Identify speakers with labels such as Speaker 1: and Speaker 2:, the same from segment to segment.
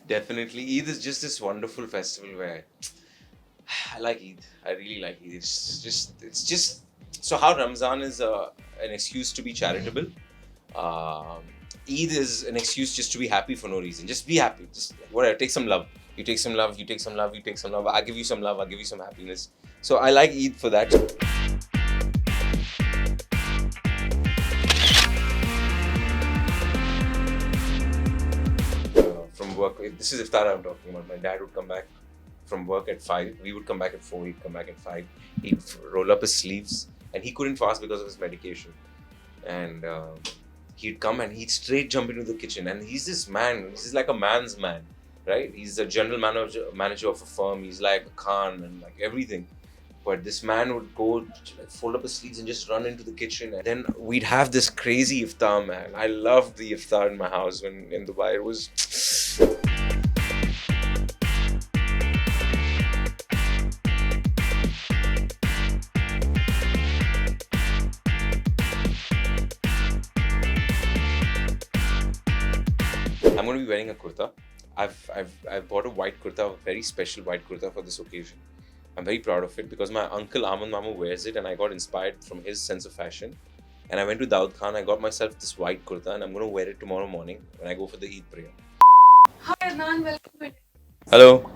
Speaker 1: Definitely, Eid is just this wonderful festival where I like Eid. I really like Eid. It's just so how Ramzan is an excuse to be charitable. Um, Eid is an excuse just to be happy for no reason. Just be happy. Just whatever. Take some love. You take some love. You take some love. You take some love. I give you some love. I give you some happiness. So I like Eid for that. From work, this is iftar I'm talking about. My dad would come back from work at 5. We would come back at 4. He'd come back at 5. He'd roll up his sleeves, and he couldn't fast because of his medication. And he'd come and he'd straight jump into the kitchen. And he's this man. He's like a man's man, right? He's a general manager of a firm. He's like a Khan and like everything. But this man would go like, fold up his sleeves and just run into the kitchen. And then we'd have this crazy iftar, man. I loved the iftar in my house when in Dubai. It was. I'm going to be wearing a kurta. I've bought a white kurta, a very special white kurta for this occasion. I'm very proud of it because my uncle Aman Mamu wears it and I got inspired from his sense of fashion. And I went to Daud Khan, I got myself this white kurta and I'm going to wear it tomorrow morning when I go for the Eid prayer.
Speaker 2: Hi Adnan, welcome.
Speaker 1: Hello.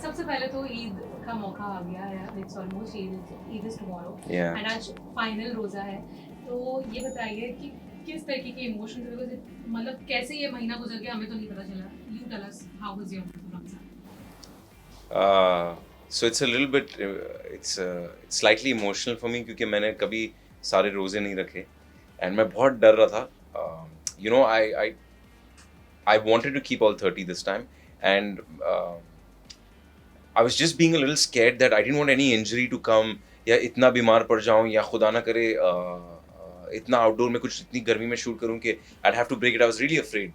Speaker 2: सबसे पहले तो ईद का मौका आ गया है. It's almost Eid is tomorrow
Speaker 1: Yeah.
Speaker 2: And आज final रोजा है. तो ये बताइए कि किस तरीके के इमोशंस थे, बिकॉज़ मतलब कैसे ये महीना गुजर गया हमें तो नहीं पता चला. You tell us how was your Ramzan.
Speaker 1: So it's a little bit, it's slightly emotional for me क्योंकि मैंने कभी सारे रोजे नहीं रखे and मैं बहुत डर रहा था. You know, I wanted to keep all 30 this time, and I was just being a little scared that I didn't want any injury to come, या इतना बीमार पड़ जाऊं या खुदा ना करे इतना आउटडोर में कुछ इतनी गर्मी में शूट करूं कि I'd have to break it. I was really afraid.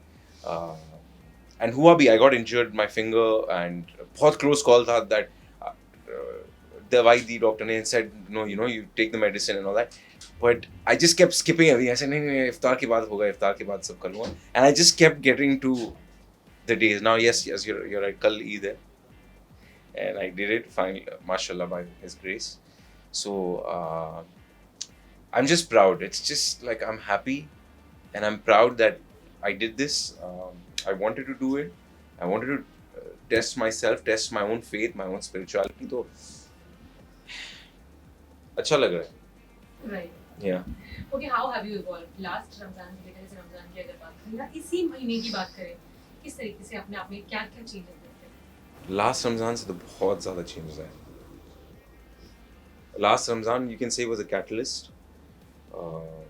Speaker 1: And हुआ भी, I got injured my finger and बहुत close call था that दवाई दी डॉक्टर ने said no, you know, you take the medicine and all that. But I just kept skipping everything. I said नहीं इफ्तार के बाद होगा, इफ्तार के बाद सब कर लूँगा. And I just kept getting to the days. Now yes, you're right. कल ईद है. And I did it finally, mashallah, by His grace. So I'm just proud. It's just like I'm happy, and I'm proud that I did this. I wanted to do it. I wanted to test myself, test my own faith, my own spirituality. तो अच्छा लग रहा है.
Speaker 2: Right.
Speaker 1: Yeah.
Speaker 2: Okay, how have you evolved last Ramzan से लेकर इस रमजान की अगर बात करें या इसी महीने की बात करें, किस तरीके से अपने आप में क्या-क्या चेंजेस देखे?
Speaker 1: Last Ramzan से तो बहुत ज़्यादा changes आए. Last Ramzan, you can say, was a catalyst. Uh,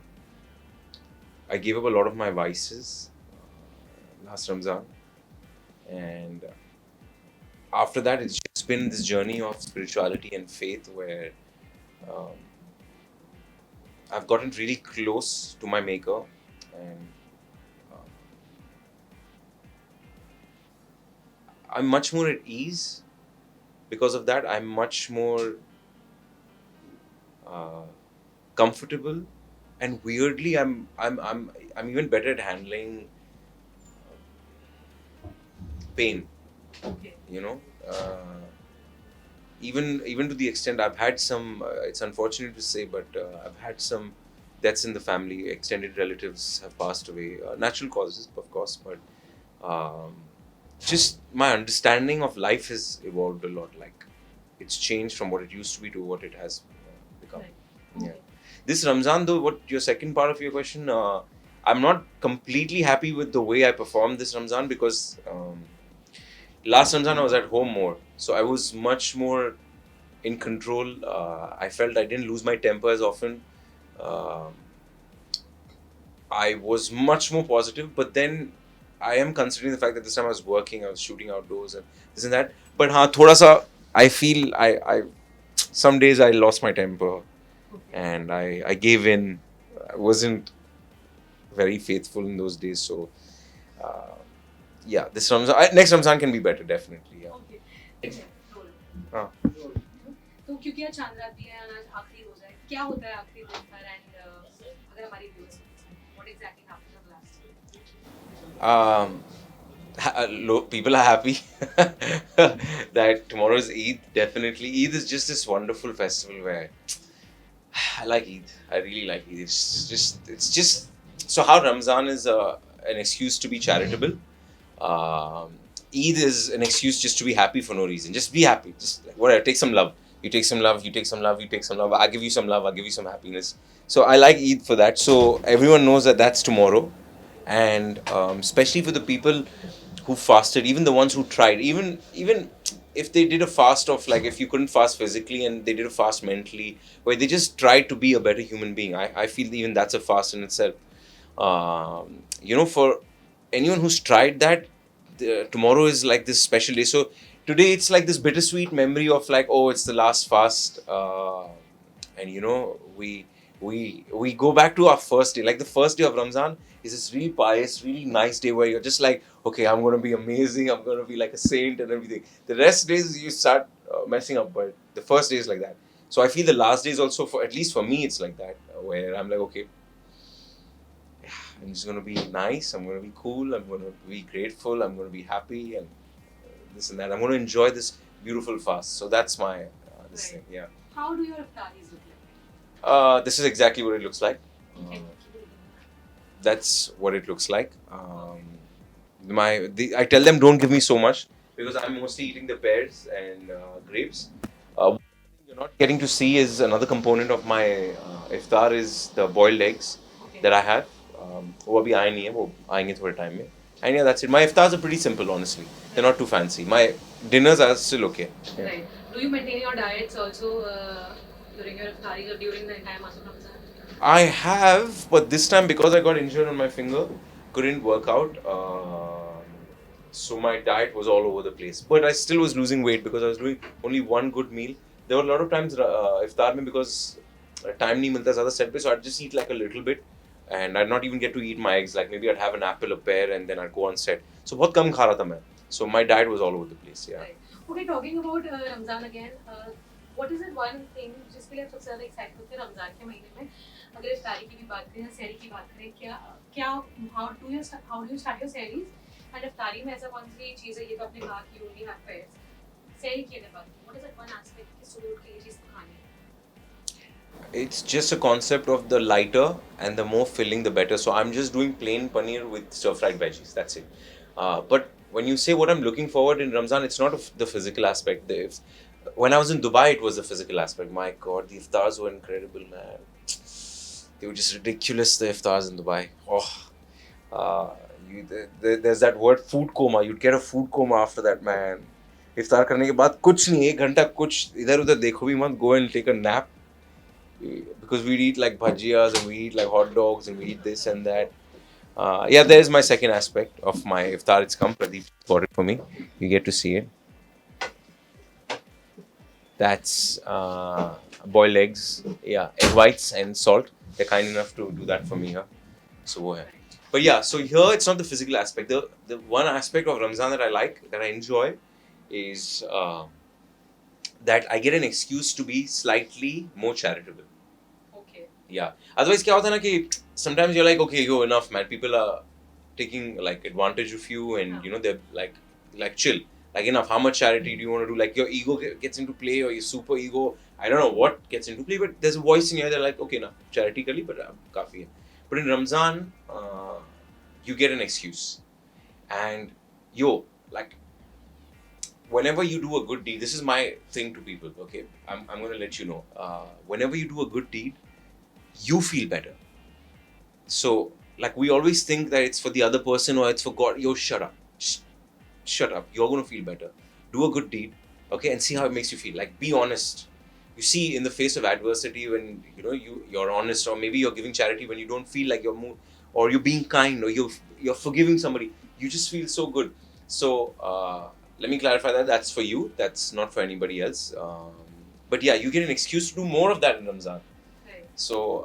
Speaker 1: I gave up a lot of my vices last Ramzan, and after that, it's just been this journey of spirituality and faith where um, I've gotten really close to my Maker, and um, I'm much more at ease because of that. I'm much more comfortable, and weirdly, I'm even better at handling pain.
Speaker 2: Okay.
Speaker 1: You know, even to the extent I've had some. It's unfortunate to say, but I've had some deaths in the family. Extended relatives have passed away, natural causes, of course, but just my understanding of life has evolved a lot. Like it's changed from what it used to be to what it has become.
Speaker 2: Right.
Speaker 1: Yeah.
Speaker 2: Okay.
Speaker 1: This Ramzan, though, what your second part of your question, I'm not completely happy with the way I performed this Ramzan because last Ramzan I was at home more, so I was much more in control. I felt I didn't lose my temper as often. Um I was much more positive, but then I am considering the fact that this time I was working, I was shooting outdoors and this and that. But हाँ थोड़ा सा I feel I some days I lost my temper
Speaker 2: Okay.
Speaker 1: and I gave in. I wasn't very faithful in those days, so yeah, this Ramzan, next Ramzan can be better, definitely. Yeah.
Speaker 2: Okay. ठीक है, role.
Speaker 1: हाँ.
Speaker 2: तो क्योंकि आज चांद रात भी है और आज आखिरी रोजा है, क्या होता है आखिरी दिन पर एंड अगर हमारी viewers what exactly happened on last?
Speaker 1: people are happy that tomorrow is Eid. Definitely, Eid is just this wonderful festival where I like Eid. I really like Eid. It's just so how Ramzan is an excuse to be charitable. Um, Eid is an excuse just to be happy for no reason. Just be happy. Just like whatever. Take some love. You take some love. You take some love. You take some love. I give you some love. I give you some happiness. So I like Eid for that. So everyone knows that that's tomorrow, and especially for the people who fasted, even the ones who tried, even if they did a fast of like if you couldn't fast physically and they did a fast mentally, where they just tried to be a better human being. I feel even that's a fast in itself. For anyone who's tried that, tomorrow is like this special day. So today it's like this bittersweet memory of like, oh, it's the last fast, and we go back to our first day. Like the first day of Ramzan is this really pious, really nice day where you're just like, okay, I'm gonna be amazing. I'm gonna be like a saint and everything. The rest days you start messing up, but the first day is like that. So I feel the last days also, for at least for me, it's like that, where I'm like, okay, I'm just gonna be nice. I'm gonna be cool. I'm gonna be grateful. I'm gonna be happy and this and that. I'm gonna enjoy this beautiful fast. So that's my this
Speaker 2: Right.
Speaker 1: thing. Yeah.
Speaker 2: How do your iftaris look like?
Speaker 1: This is exactly what it looks like.
Speaker 2: Okay.
Speaker 1: That's what it looks like. I tell them don't give me so much because I'm mostly eating the pears and grapes. One thing you're not getting to see is another component of my iftar is the boiled eggs
Speaker 2: Okay.
Speaker 1: that I have. वो अभी आए नहीं है वो आएंगे थोड़े time में. And yeah, that's it. My iftars are pretty simple, honestly. They're not too fancy. My dinners are still okay. Yeah.
Speaker 2: Right. Do you maintain your diets also during your iftaris or during the entire month of Ramadan?
Speaker 1: I have, but this time because I got injured on my finger, couldn't work out. So my diet was all over the place. But I still was losing weight because I was doing only one good meal. There were a lot of times iftar mein because time nahi milta zyada set pe, so I'd just eat like a little bit, and I'd not even get to eat my eggs. Like maybe I'd have an apple, a pear, and then I'd go on set. So बहुत कम खा रहा था मैं. So my diet was all over the place. Yeah.
Speaker 2: Right. Okay, talking about Ramzan again, what is it one thing जिसके लिए आप सबसे ज़्यादा excited होते हैं रमज़ान के महीने में? अगर इफ्तारी की भी बात करें या सहरी की बात करें, क्या how do you start your सहरीज? And इफ्तारी में ऐसा कौन सी चीज़ है, ये तो आपने कहा कि you only have pears. सहरी की अगर बात करें, what is that one aspect कि सुबह उठ के ये चीज़ खानी है?
Speaker 1: It's just a concept of the lighter and the more filling, the better. So I'm just doing plain paneer with stir-fried veggies. That's it. But when you say what I'm looking forward in Ramzan, it's not the physical aspect. When I was in Dubai, it was the physical aspect. My God, the iftars were incredible, man. They were just ridiculous, the iftars in Dubai. Oh, there's that word food coma. You'd get a food coma after that, man. इफ्तार करने के बाद कुछ नहीं, एक घंटा कुछ इधर उधर देखो भी मत. Go and take a nap because we eat like bhajiyas and we eat like hot dogs and we eat this and that. Yeah, there's my second aspect of my iftar. It's come. Pradeep bought it for me. You get to see it. That's boiled eggs. Yeah, egg whites and salt. They're kind enough to do that for me here. So wo hai. But yeah, so here it's not the physical aspect. The one aspect of Ramzan that I like, that I enjoy, is that I get an excuse to be slightly more charitable.
Speaker 2: Okay.
Speaker 1: Yeah. Otherwise, क्या होता है ना कि sometimes you're like, okay, yo, enough, man. People are taking like advantage of you, and you know they're like chill. Like enough. How much charity do you want to do? Like your ego gets into play, or your super ego. I don't know what gets into play, but there's a voice in here that like, okay, na charity kali, but काफी है. But in Ramzan, you get an excuse, and yo, like whenever you do a good deed, this is my thing to people. Okay, I'm gonna let you know. Whenever you do a good deed, you feel better. So, like, we always think that it's for the other person or it's for God. Yo, shut up. Shut up. You're going to feel better. Do a good deed, okay, and see how it makes you feel. Like, be honest. You see, in the face of adversity, when you're honest, or maybe you're giving charity when you don't feel like or you're being kind, or you're forgiving somebody, you just feel so good. So, let me clarify that. That's for you. That's not for anybody else. But yeah, you get an excuse to do more of that in Ramzan.
Speaker 2: Right.
Speaker 1: So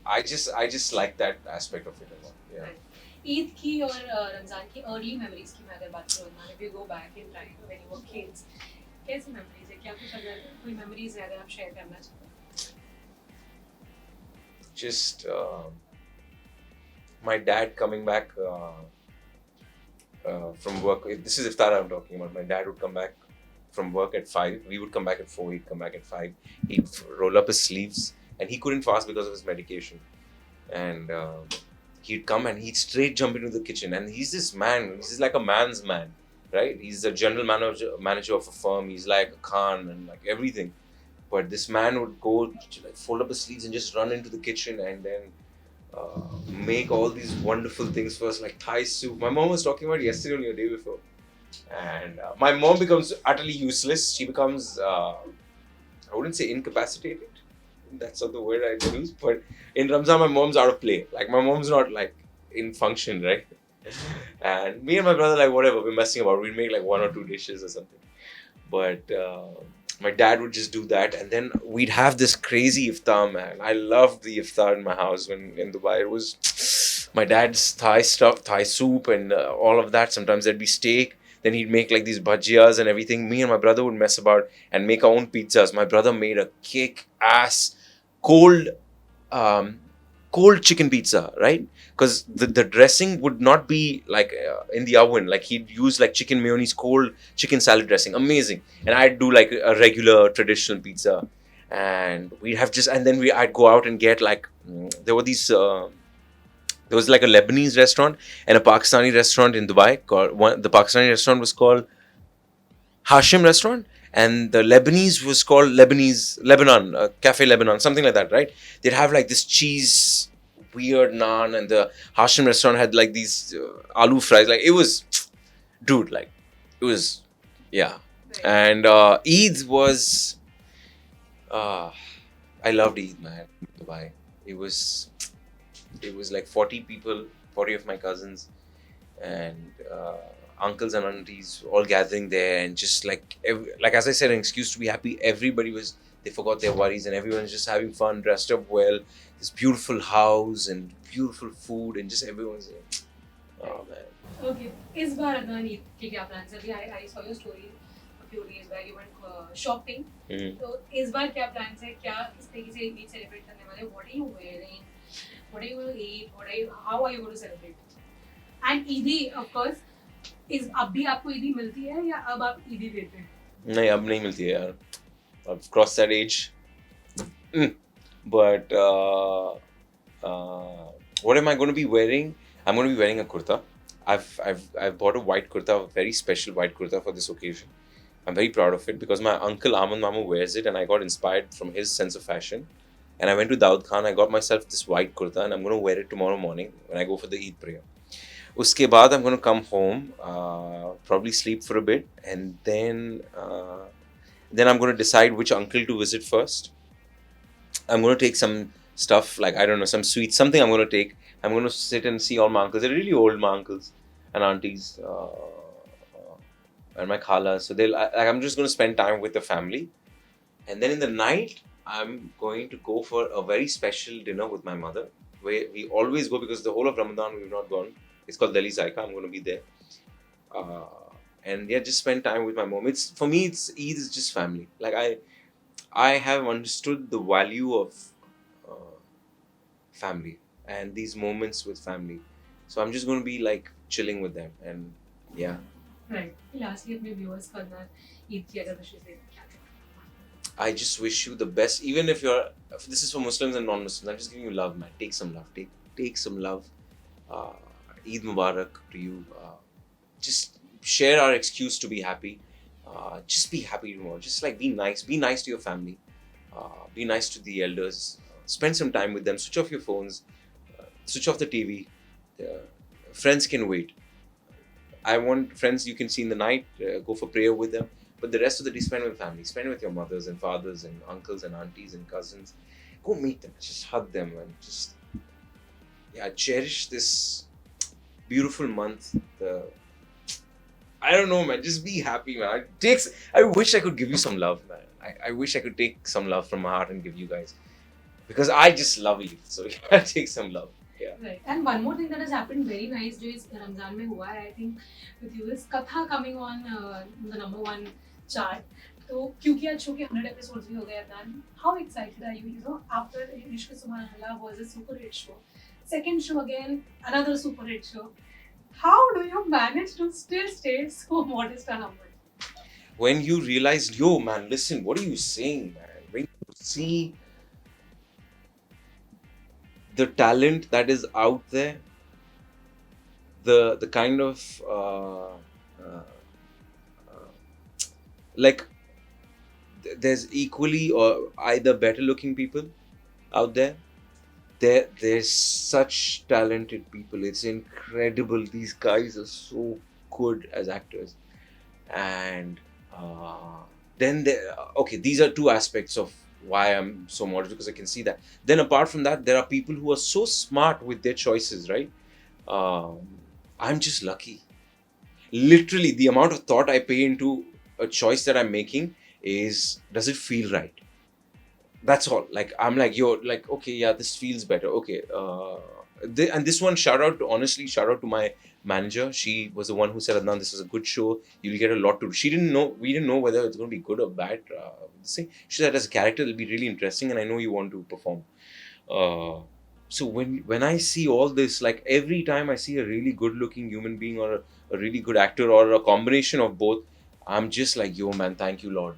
Speaker 1: I just like that aspect of it a lot. Yeah.
Speaker 2: Right. Eid की और रमजान की early memories की मैं अगर बात करूँ ना, if you go back in time when you were kids, कैसी मेमोरीज है? क्या कुछ अगर कोई मेमोरीज है अगर आप शेयर करना चाहते
Speaker 1: Just my dad coming back from work. This is iftar I'm talking about. My dad would come back from work at 5. We would come back at 4. He'd come back at 5. He'd roll up his sleeves, and he couldn't fast because of his medication. And he'd come and he'd straight jump into the kitchen. And he's this man. He's like a man's man, right? He's a general manager of a firm. He's like a Khan and like everything. But this man would go like fold up his sleeves and just run into the kitchen and then make all these wonderful things for us, like Thai soup. My mom was talking about it yesterday only, or day before. And my mom becomes utterly useless. She becomes, I wouldn't say incapacitated. That's not the word I use. But in Ramzan, my mom's out of play. Like, my mom's not like in function, right? And me and my brother, like, whatever, we're messing about. We'd make like 1 or 2 dishes or something. But my dad would just do that, and then we'd have this crazy iftar, man. I loved the iftar in my house when in Dubai. It was my dad's Thai stuff, Thai soup, and all of that. Sometimes there'd be steak. Then he'd make like these bhajiyas and everything. Me and my brother would mess about and make our own pizzas. My brother made a kick-ass cold um, cold chicken pizza, right? Because the dressing would not be like in the oven. Like, he'd use like chicken mayonnaise, cold chicken salad dressing. Amazing. And I'd do like a regular traditional pizza. And we'd have just, and then I'd go out and get like, there were these, there was like a Lebanese restaurant and a Pakistani restaurant in Dubai. The Pakistani restaurant was called Hashim Restaurant, and the Lebanese was called Lebanon, Cafe Lebanon, something like that, right? They'd have like this cheese, weird naan, and the Hashim Restaurant had like these aloo fries. Like, it was, dude, like, it was, yeah.
Speaker 2: Right.
Speaker 1: And Eid was, I loved Eid, man, in Dubai. It was like 40 people, 40 of my cousins, and uncles and aunties all gathering there, and just like like as I said, an excuse to be happy. Everybody was, they forgot their worries, and everyone's just having fun, dressed up well. This beautiful house and beautiful food, and just everyone's there. Oh man.
Speaker 2: Okay. इस बार अदनान ईद के क्या plans हैं? अभी I saw your story a few days back. You went shopping. तो इस बार क्या plans हैं? क्या किस तरीके से ईद celebrate करने वाले? What are you wearing? What are you going to eat? How are you going to celebrate? And ईदी, of course, is अब भी आपको ईदी मिलती है या अब आप ईदी देते हैं?
Speaker 1: नहीं, अब नहीं मिलती है यार. I've crossed that age. But what am I going to be wearing? I'm going to be wearing a kurta. I've bought a white kurta, a very special white kurta for this occasion. I'm very proud of it because my uncle Aman Mamu wears it, and I got inspired from his sense of fashion. And I went to Daud Khan. I got myself this white kurta, and I'm going to wear it tomorrow morning when I go for the Eid prayer. Uske baad, I'm going to come home, probably sleep for a bit, and then I'm going to decide which uncle to visit first. I'm going to take some stuff, like, I don't know, some sweets, something I'm going to take. I'm going to sit and see all my uncles. They're really old, my uncles and aunties, and my khalas. So I'm just going to spend time with the family. And then in the night, I'm going to go for a very special dinner with my mother, where we always go because the whole of Ramadan we've not gone. It's called Delhi Zaika. I'm going to be there. And yeah, just spend time with my mom. For me, Eid is just family. Like, I have understood the value of family and these moments with family. So I'm just going to be like chilling with them, and yeah.
Speaker 2: Right. Lastly, अपने viewers को अदनान ईद की अगर wishes दें क्या?
Speaker 1: I just wish you the best. Even if this is for Muslims and non-Muslims, I'm just giving you love, man. Take some love. Take some love. Eid Mubarak to you. Just share our excuse to be happy. Just be happy tomorrow. Just like be nice. Be nice to your family. Be nice to the elders. Spend some time with them. Switch off your phones. Switch off the TV. Friends can wait. I want friends you can see in the night. Go for prayer with them. But the rest of the day, spend with family. Spend with your mothers and fathers and uncles and aunties and cousins. Go meet them. Just hug them and just, yeah, cherish this beautiful month. I don't know, man. Just be happy, man. I wish I could give you some love, man. I wish I could take some love from my heart and give you guys. Because I just love you. So yeah, take some love. Yeah.
Speaker 2: Right. And one more thing that has happened very nice जो इस रमजान में हुआ है, I think with you is Katha coming on the #1 chart. तो क्योंकि आज show के 100 episodes भी हो गए Adnan, how excited are you? You know, after Ishq Subhanallah was a super hit show, second show again another super hit show. How do you manage to still stay so modest and humble?
Speaker 1: When you realized, yo, man, listen, what are you saying, man? When you see the talent that is out there, the kind of like there's equally or either better looking people out there. There's such talented people. It's incredible. These guys are so good as actors. And then there, okay, these are two aspects of why I'm so modest, because I can see that. Then apart from that, there are people who are so smart with their choices, right? Um, I'm just lucky. Literally, the amount of thought I pay into a choice that I'm making is, does it feel right? That's all. Like, I'm like, yo, like, okay, yeah, this feels better. Okay. And this one, shout out to my manager. She was the one who said, Adnan, this is a good show. You'll get a lot to do. We didn't know whether it's going to be good or bad. She said, as a character, it'll be really interesting, and I know you want to perform. Uh, so when I see all this, like every time I see a really good looking human being or a really good actor or a combination of both, I'm just like, yo, man, thank you, Lord.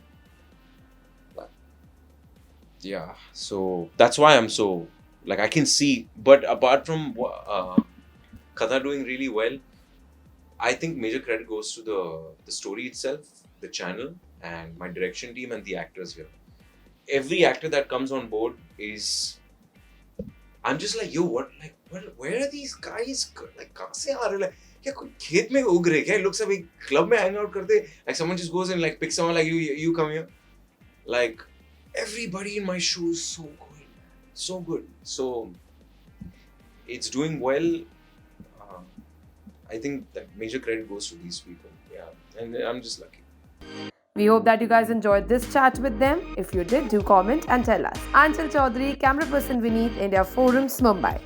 Speaker 1: Yeah, so that's why I'm so, like, I can see. But apart from Katha doing really well, I think major credit goes to the story itself, the channel, and my direction team and the actors here. Every actor that comes on board is, I'm just like, yo, where are these guys? Like, कहाँ से आ रहे? Like, क्या कोई खेत में उग रहे क्या? लोग सब एक club में hang out करते? Like, someone just goes and like picks someone like you come here. Like, everybody in my show is so good, man. So good. So it's doing well. Uh, I think that major credit goes to these people. Yeah, and I'm just lucky.
Speaker 3: We hope that you guys enjoyed this chat with them. If you did, do comment and tell us. Anchal Chaudhary, camera person Vineet, India Forums, Mumbai.